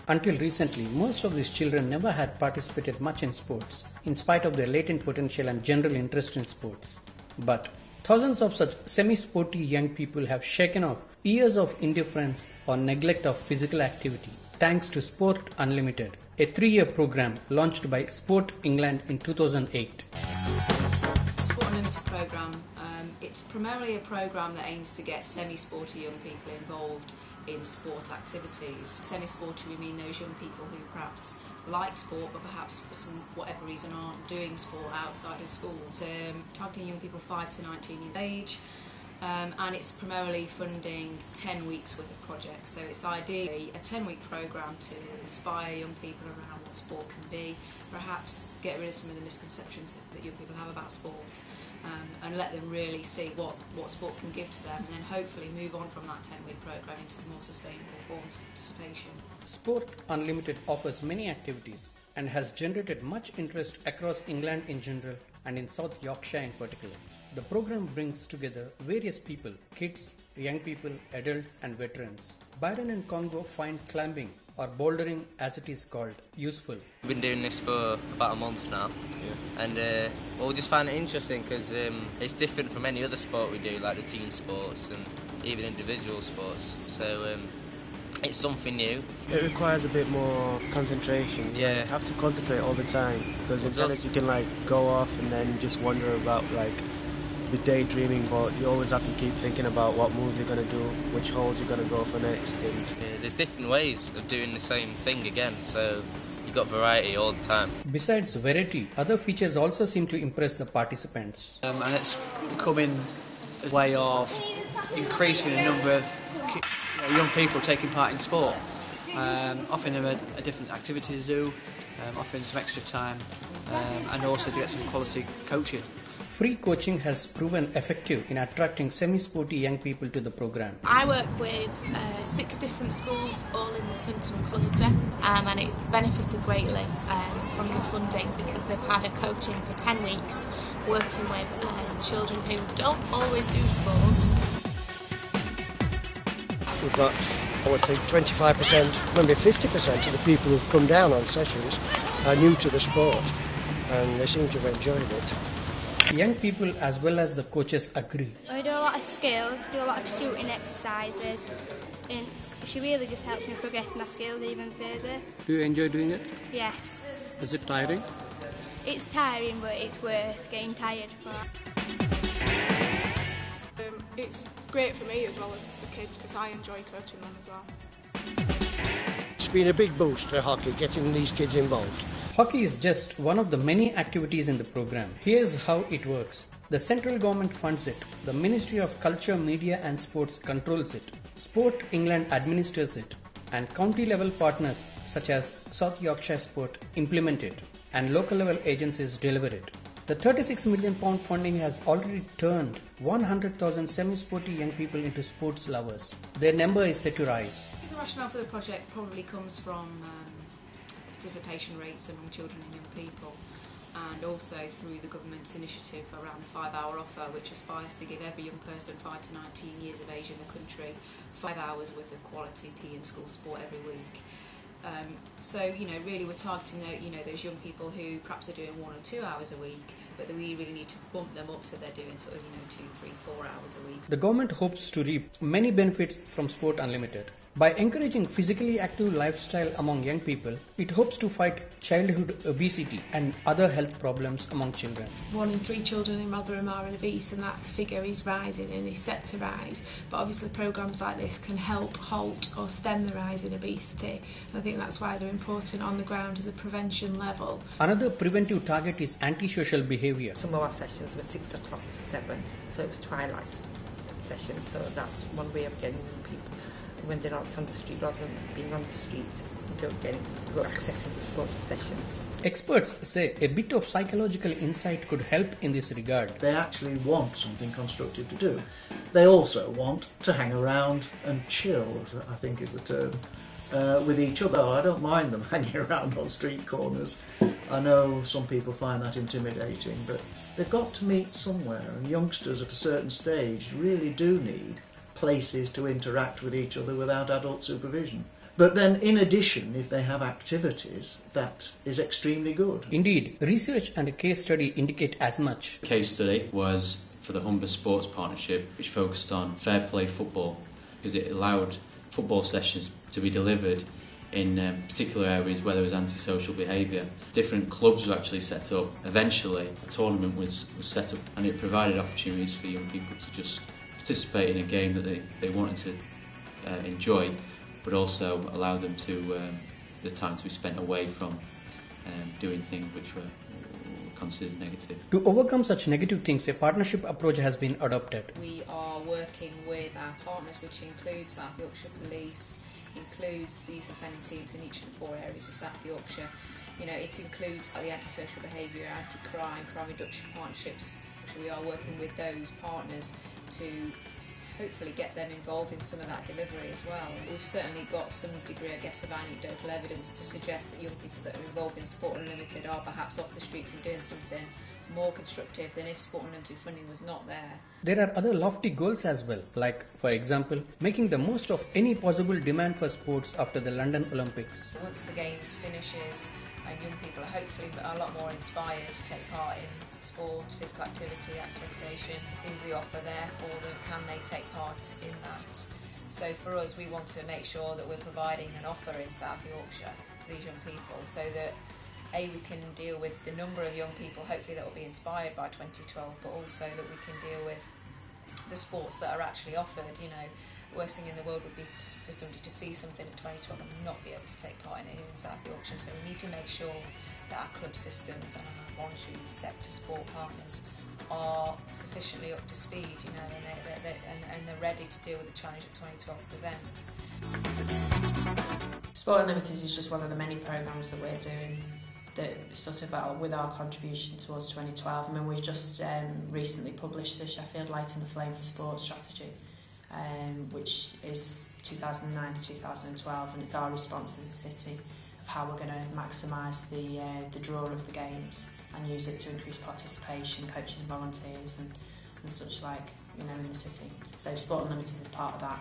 Until recently, most of these children never had participated much in sports, in spite of their latent potential and general interest in sports. But thousands of such semi-sporty young people have shaken off years of indifference or neglect of physical activity, thanks to Sport Unlimited, a 3-year program launched by Sport England in 2008. Sport Unlimited programme, it's primarily a programme that aims to get semi-sporty young people involved in sport activities. Semi-sporty, we mean those young people who perhaps like sport but perhaps for whatever reason aren't doing sport outside of school. It's targeting young people 5 to 19 years of age, and it's primarily funding 10 weeks worth of projects. So it's ideally a 10-week programme to inspire young people around what sport can be, perhaps get rid of some of the misconceptions that young people have about sport, and let them really see what sport can give to them, and then hopefully move on from that 10-week programme into more sustainable forms of participation. Sport Unlimited offers many activities and has generated much interest across England in general and in South Yorkshire in particular. The program brings together various people, kids, young people, adults and veterans. Byron and Congo find climbing, or bouldering as it is called, useful. We've been doing this for about a month now, and we just find it interesting because it's different from any other sport we do, like the team sports and even individual sports. So it's something new. It requires a bit more concentration. Yeah. You have to concentrate all the time, because in tennis you can go off and then just wonder about the daydreaming, but you always have to keep thinking about what moves you're going to do, which holes you're going to go for next. And there's different ways of doing the same thing again, so you've got variety all the time. Besides variety, other features also seem to impress the participants. And it's becoming a way of increasing the number of young people taking part in sport, offering them a different activity to do, offering some extra time, and also to get some quality coaching. Free coaching has proven effective in attracting semi-sporty young people to the program. I work with 6 different schools, all in the Swinton cluster, and it's benefited greatly from the funding, because they've had a coaching for 10 weeks working with children who don't always do sports. We've got, I would think, 25%, maybe 50% of the people who've come down on sessions are new to the sport, and they seem to have enjoyed it. Young people as well as the coaches agree. I do a lot of skills, do a lot of shooting exercises, and she really just helps me progress my skills even further. Do you enjoy doing it? Yes. Is it tiring? It's tiring, but it's worth getting tired for. It's great for me as well as the kids, because I enjoy coaching them as well. It's been a big boost for hockey, getting these kids involved. Hockey is just one of the many activities in the program. Here's how it works. The central government funds it. The Ministry of Culture, Media and Sports controls it. Sport England administers it. And county level partners such as South Yorkshire Sport implement it. And local level agencies deliver it. The £36 million funding has already turned 100,000 semi-sporty young people into sports lovers. Their number is set to rise. The rationale for the project probably comes from participation rates among children and young people, and also through the government's initiative around the 5-hour offer, which aspires to give every young person 5 to 19 years of age in the country 5 hours worth of quality PE and school sport every week. So really we're targeting those young people who perhaps are doing 1 or 2 hours a week, but we really need to bump them up so they're doing 2, 3, 4 hours a week. The government hopes to reap many benefits from Sport Unlimited. By encouraging physically active lifestyle among young people, it hopes to fight childhood obesity and other health problems among children. 1 in 3 children in Rotherham are obese, and that figure is rising and is set to rise. But obviously programmes like this can help halt or stem the rise in obesity. And I think that's why they're important on the ground as a prevention level. Another preventive target is antisocial behaviour. Some of our sessions were 6 o'clock to 7, so it was twilight sessions, so that's one way of getting people when they're out on the street, rather than being on the street, go accessing the sports sessions. Experts say a bit of psychological insight could help in this regard. They actually want something constructive to do. They also want to hang around and chill, as I think is the term, with each other. I don't mind them hanging around on street corners. I know some people find that intimidating, but they've got to meet somewhere, and youngsters at a certain stage really do need places to interact with each other without adult supervision. But then, in addition, if they have activities, that is extremely good. Indeed, research and a case study indicate as much. The case study was for the Humber Sports Partnership, which focused on fair play football, because it allowed football sessions to be delivered in particular areas where there was antisocial behaviour. Different clubs were actually set up. Eventually, a tournament was set up, and it provided opportunities for young people to just participate in a game that they wanted to enjoy, but also allow them to the time to be spent away from doing things which were considered negative. To overcome such negative things, a partnership approach has been adopted. We are working with our partners, which includes South Yorkshire Police, includes the youth offending teams in each of the 4 areas of South Yorkshire. You know, it includes the antisocial behaviour, anti-crime, crime reduction partnerships. So we are working with those partners to hopefully get them involved in some of that delivery as well. We've certainly got some degree, I guess, of anecdotal evidence to suggest that young people that are involved in Sport Unlimited are perhaps off the streets and doing something more constructive than if Sport Unlimited funding was not there. There are other lofty goals as well, like, for example, making the most of any possible demand for sports after the London Olympics. Once the Games finishes, and young people are hopefully a lot more inspired to take part in sport, physical activity, active recreation, is the offer there for them? Can they take part in that? So for us, we want to make sure that we're providing an offer in South Yorkshire to these young people, so that we can deal with the number of young people hopefully that will be inspired by 2012, but also that we can deal with the sports that are actually offered. You know, worst thing in the world would be for somebody to see something in 2012 and not be able to take part in it here in South Yorkshire. So we need to make sure that our club systems and our voluntary sector sport partners are sufficiently up to speed, you know, and they're ready to deal with the challenge that 2012 presents. Sport Unlimited is just one of the many programmes that we're doing that sort of are with our contribution towards 2012. I mean, we've just recently published the Sheffield Lighting the Flame for Sport strategy, which is 2009 to 2012, and it's our response as a city of how we're going to maximise the draw of the games and use it to increase participation, coaches and volunteers and such like, you know, in the city. So Sport Unlimited is part of that.